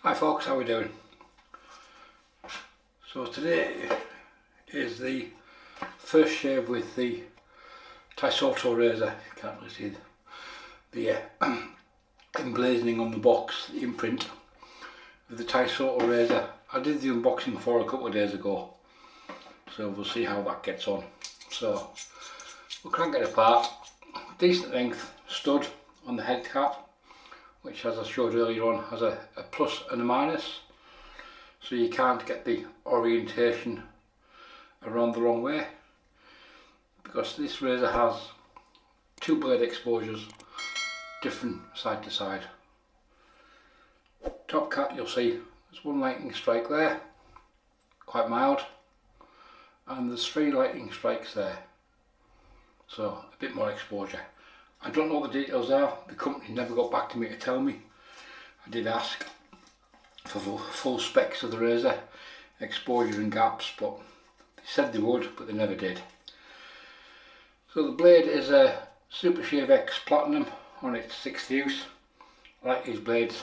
Hi folks, how are we doing? So today is the first shave with the Taisoto Razor. You can't really see the emblazoning on the box, the imprint of the Taisoto Razor. I did the unboxing for a couple of days ago, so we'll see how that gets on. So we'll crank it apart. Decent length stud on the head cap, which, as I showed earlier on, has a plus and a minus, so you can't get the orientation around the wrong way, because this razor has two blade exposures, different side to side. Top cap, you'll see there's one lightning strike there, quite mild, and there's three lightning strikes there, so a bit more exposure. I don't know what the details are. The company never got back to me to tell me. I did ask for full specs of the razor, exposure and gaps, but they said they would, but they never did. So the blade is a Super Shave X Platinum on its 6th use. I like these blades.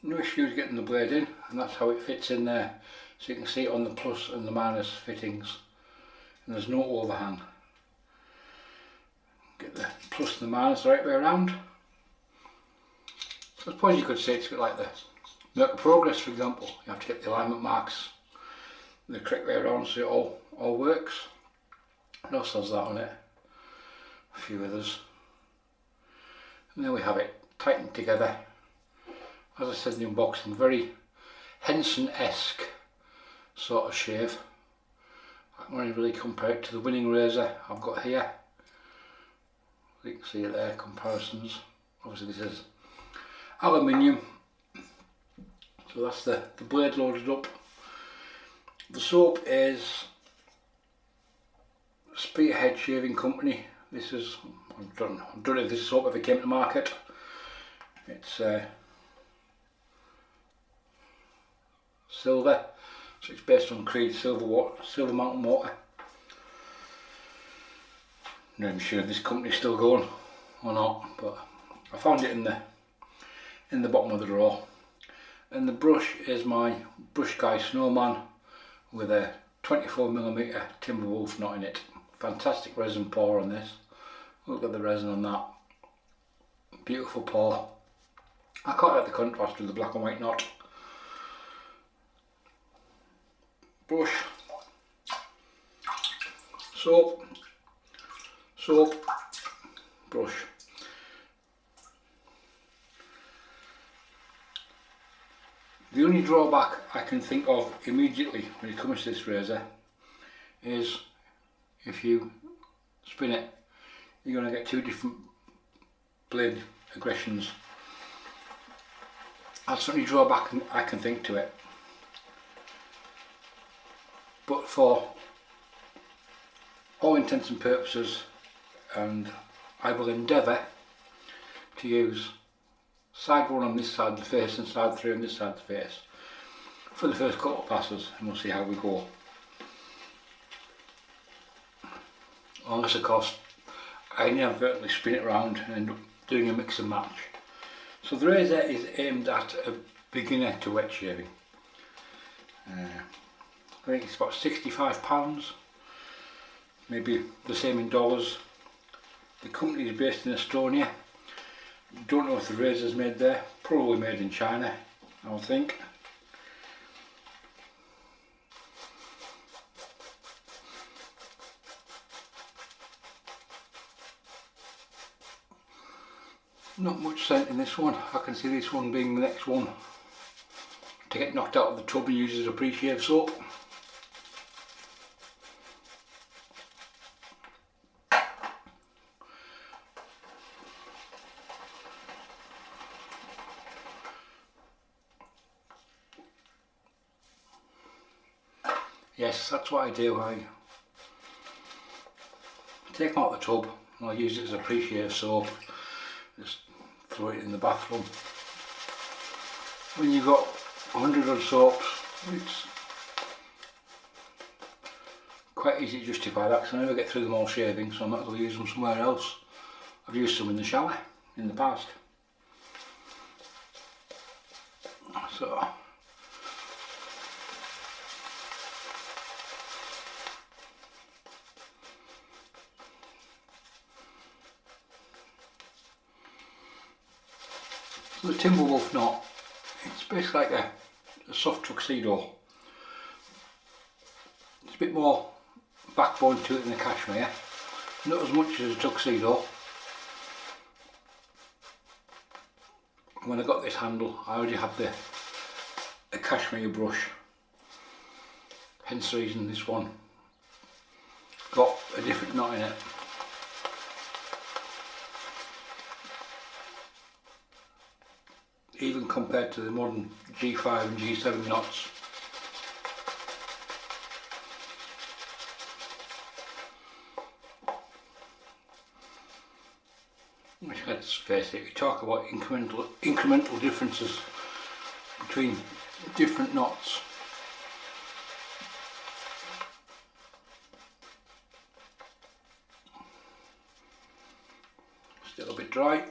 No issues getting the blade in, and that's how it fits in there. So you can see it on the plus and the minus fittings, and there's no overhang. Get the plus and the minus the right way around. So I suppose you could say it's a bit like the Work of Progress, for example. You have to get the alignment marks the correct way around so it all works. What else has that on it? A few others. And there we have it, tightened together. As I said in the unboxing, very Henson-esque sort of shave. I can only really compare it to the winning razor I've got here. You can see it there, comparisons. Obviously this is aluminium, so that's the blade loaded up. The soap is Spearhead Shaving Company. This is, I don't know if this soap ever came to market. It's silver, so it's based on Creed silver mountain water. I'm not even sure if this company's still going or not, but I found it in the bottom of the drawer. And the brush is my Brush Guy Snowman with a 24mm Timberwolf knot in it. Fantastic resin pour on this. Look at the resin on that. Beautiful pour. I quite like the contrast with the black and white knot. Brush, soap, brush. The only drawback I can think of immediately when it comes to this razor is if you spin it, you're going to get two different blade aggressions. That's the only drawback I can think to it. But for all intents and purposes, and I will endeavour to use side 1 on this side of the face and side 3 on this side of the face for the first couple of passes, and we'll see how we go. Unless of course I inadvertently spin it around and end up doing a mix and match. So the razor is aimed at a beginner to wet shaving. I think it's about £65, maybe the same in dollars. The company is based in Estonia. Don't know if the razor is made there, probably made in China, I would think. Not much scent in this one. I can see this one being the next one to get knocked out of the tub and used as a pre-shave soap. Yes, that's what I do. I take them out of the tub and I'll use it as a pre-shave soap. Just throw it in the bathroom. When you've got 100 odd soaps, it's quite easy to justify that because I never get through them all shaving, so I might as well use them somewhere else. I've used some in the shower in the past. So the Timberwolf knot, it's basically like a soft tuxedo. It's a bit more backbone to it than a cashmere, not as much as a tuxedo. When I got this handle, I already had a cashmere brush, hence the reason this one got a different knot in it. Even compared to the modern G5 and G7 knots. Which, let's face it, we talk about incremental differences between different knots. Still a bit dry.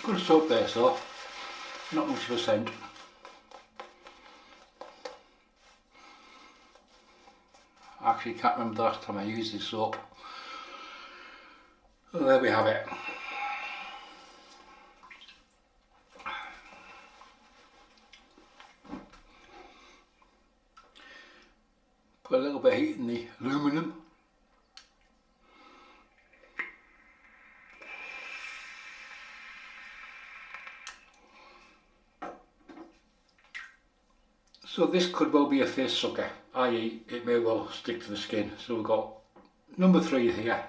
Good soap base though, not much of a scent. I actually can't remember the last time I used this soap. So there we have it. Put a little bit of heat in the aluminum. So this could well be a face sucker, i.e. it may well stick to the skin. So we've got number 3 here.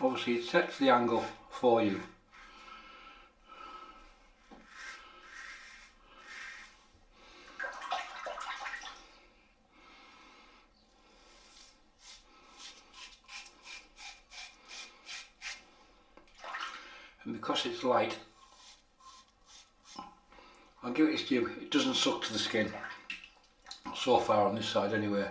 Obviously it sets the angle for you. And because it's light, I'll give it its due, it doesn't suck to the skin, so far on this side anyway.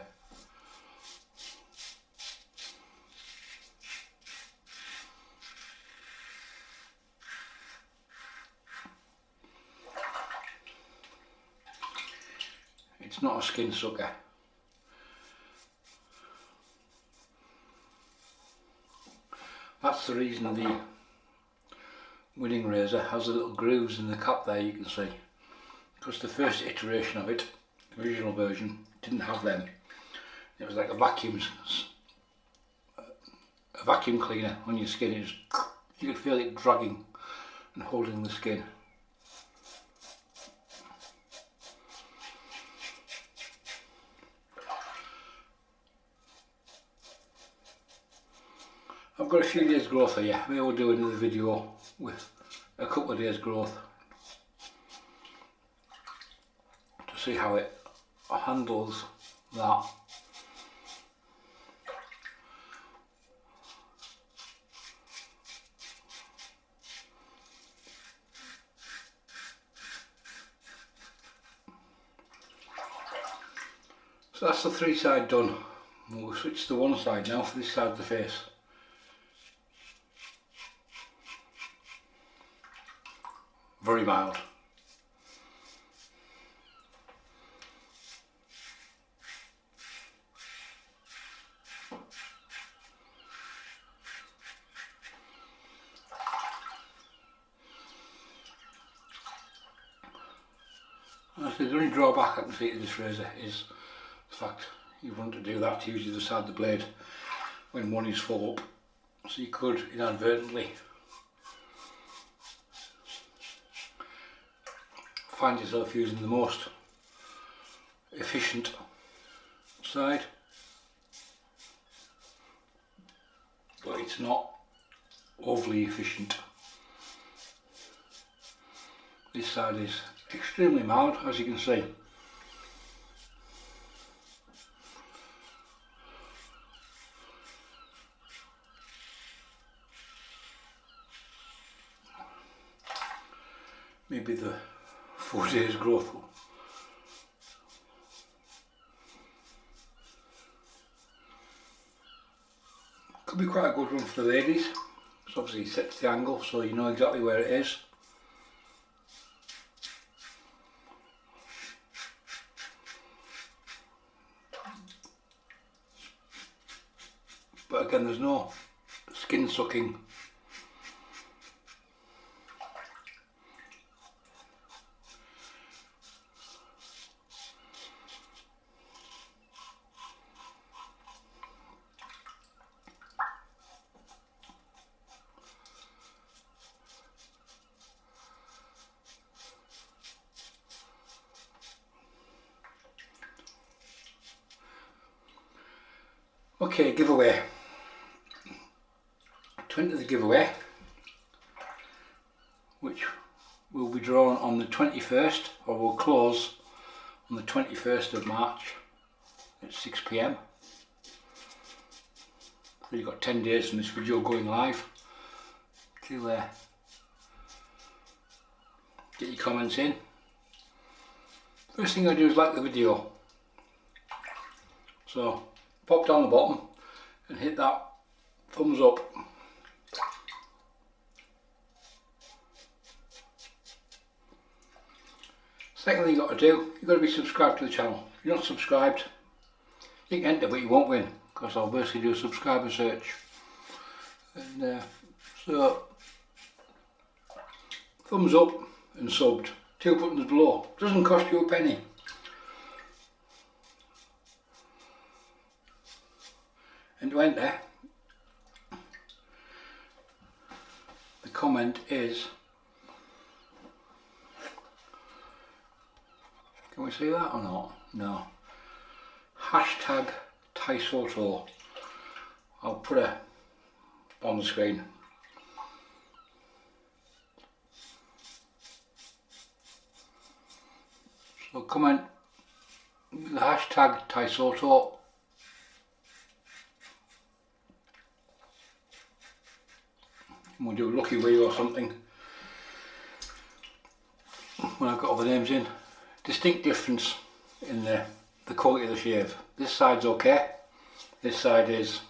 It's not a skin sucker. That's the reason the winning razor has the little grooves in the cap there, you can see. Because the first iteration of it, the original version, didn't have them. It was like a vacuum cleaner on your skin. It was, you could feel it dragging and holding the skin. I've got a few days growth here. Maybe we'll do another video with a couple of days growth to see how it handles that. So that's the 3 side done. We'll switch to one side now for this side of the face. Very mild. The only drawback I can see to this razor is the fact you want to do that to use the other side of the blade when one is full up, so you could inadvertently find yourself using the most efficient side, but it's not overly efficient. This side is extremely mild, as you can see. maybe the 4 days growth. Could be quite a good one for the ladies. It's obviously sets the angle so you know exactly where it is. But again, there's no skin sucking. Okay, giveaway. To enter the giveaway, which will be drawn on the 21st, or will close on the 21st of March at 6 PM. So you've got 10 days from this video going live to get your comments in. First thing I do is like the video. So pop down the bottom and hit that thumbs up. Second thing you've got to do, you've got to be subscribed to the channel. If you're not subscribed, you can enter but you won't win, because I'll basically do a subscriber search. And so, thumbs up and subbed. 2 buttons below. Doesn't cost you a penny. And to enter, the comment is, can we see that or not? No. Hashtag Taisoto. I'll put it on the screen. So comment the hashtag Taisoto. We'll do a lucky wheel or something when I've got all the names in. Distinct difference in the quality of the shave. This side's okay, this side is,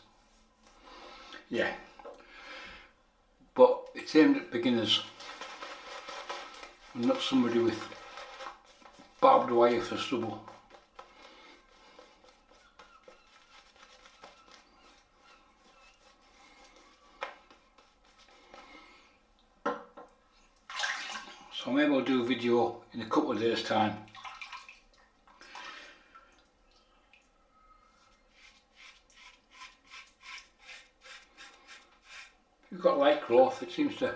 yeah, but it's aimed at beginners and not somebody with barbed wire for stubble. So maybe I'll do a video in a couple of days' time. If you've got light growth, it seems to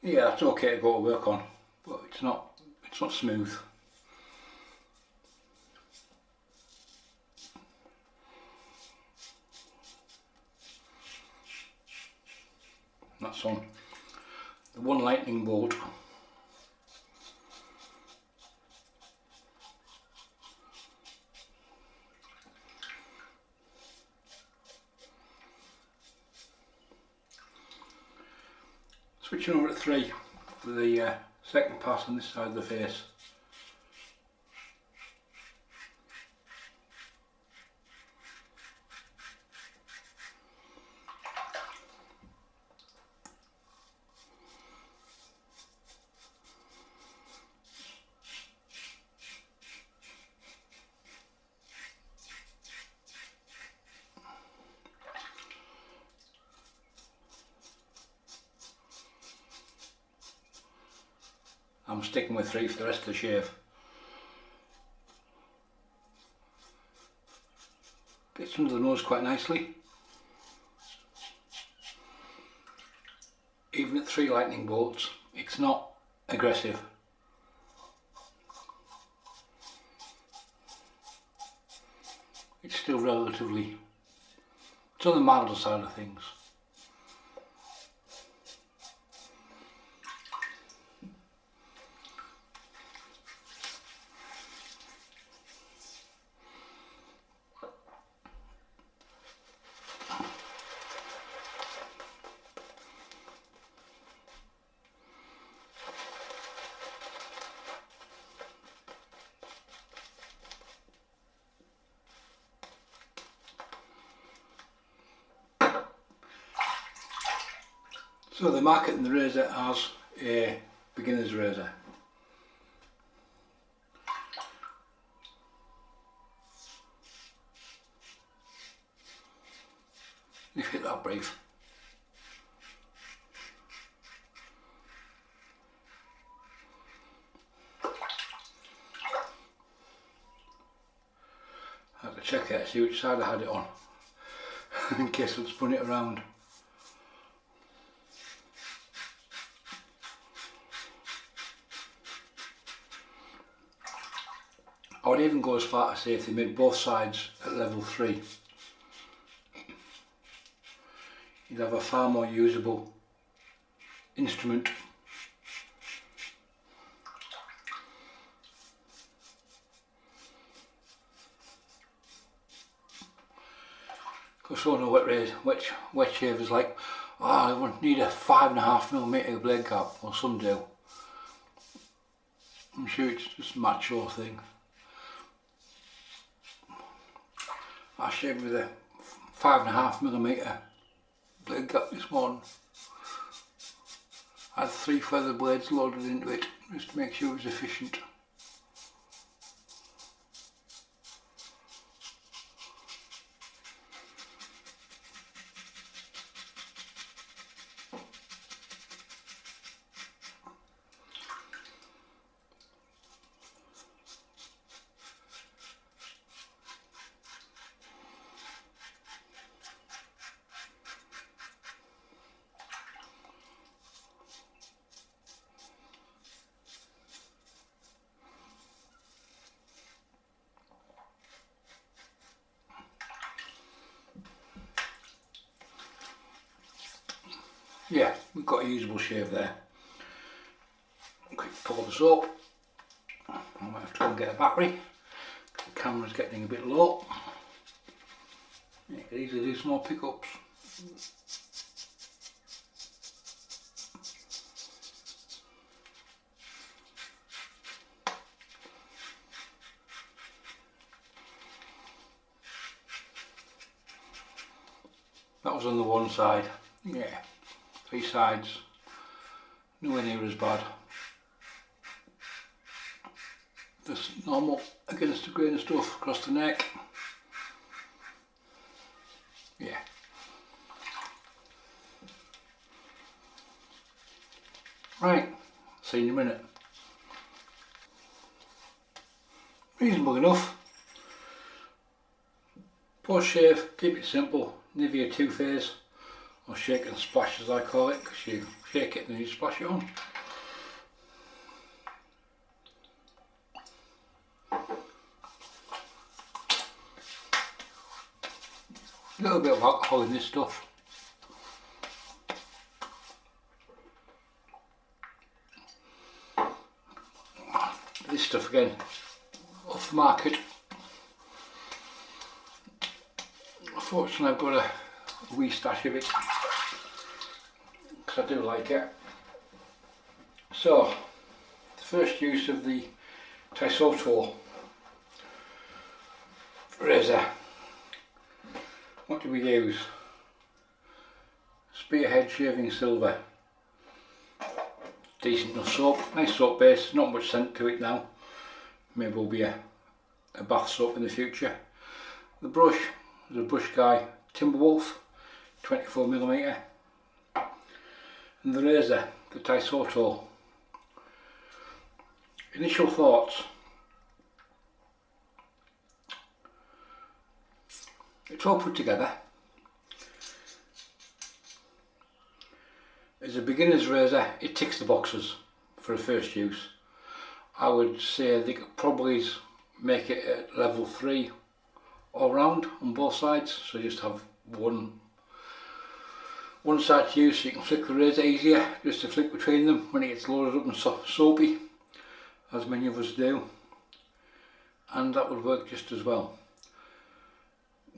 yeah, that's okay to go to work on, but it's not smooth. That's on the one lightning bolt. Switching over to 3 for the second pass on this side of the face. I'm sticking with 3 for the rest of the shave. Gets under the nose quite nicely. Even at 3 lightning bolts, it's not aggressive. It's still relatively, it's on the milder side of things. So they're marketing the razor as a beginner's razor. If hit that brief. I had to check it to see which side I had it on in case I'd spun it around. I would even go as far to say if they made both sides at level 3, you'd have a far more usable instrument. Because I know which wet shavers like, oh, I won't need a 5.5mm blade cap, or some do. I'm sure it's just a macho thing. I shaved with a 5.5mm blade cap this morning. I had 3 feather blades loaded into it just to make sure it was efficient. Yeah, we've got a usable shave there. Quick pull this up. I might have to go and get a battery. The camera's getting a bit low. You can easily do some more pickups. That was on the one side. Yeah. 3 sides, nowhere near as bad. Just normal against the grain of stuff across the neck. Yeah. Right, see you in a minute. Reasonable enough. Post shave, keep it simple. Nivea 2-phase. Or shake and splash as I call it, because you shake it and then you splash it on. A little bit of alcohol in this stuff. This stuff again, off the market. Unfortunately I've got a wee stash of it, because I do like it. So, the first use of the Taisoto razor. What do we use? Spearhead Shaving Silver. Decent enough soap, nice soap base, not much scent to it now. Maybe will be a bath soap in the future. The brush is a brush guy, Timberwolf, 24mm. And the razor, the Taisoto. Initial thoughts. It's all put together. As a beginner's razor, it ticks the boxes for a first use. I would say they could probably make it at level 3 all round on both sides, so just have one side to use so you can flick the razor easier, just to flick between them when it gets loaded up and soapy, as many of us do, and that would work just as well.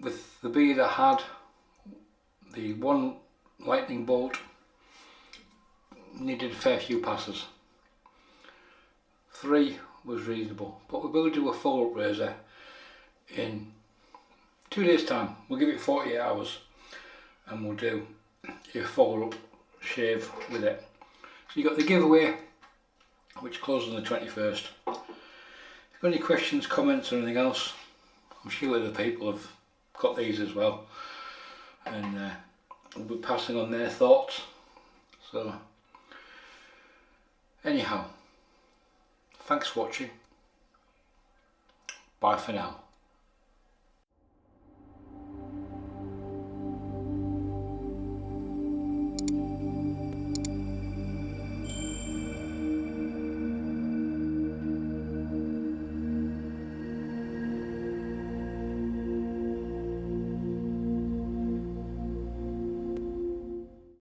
With the bead I had, the one lightning bolt needed a fair few passes. 3 was reasonable, but we will do a follow-up razor in 2 days time. We'll give it 48 hours and we'll do a follow-up shave with it. So you got the giveaway, which closes on the 21st. If you've got any questions, comments or anything else, I'm sure other people have got these as well, and we'll be passing on their thoughts. So anyhow, thanks for watching. Bye for now.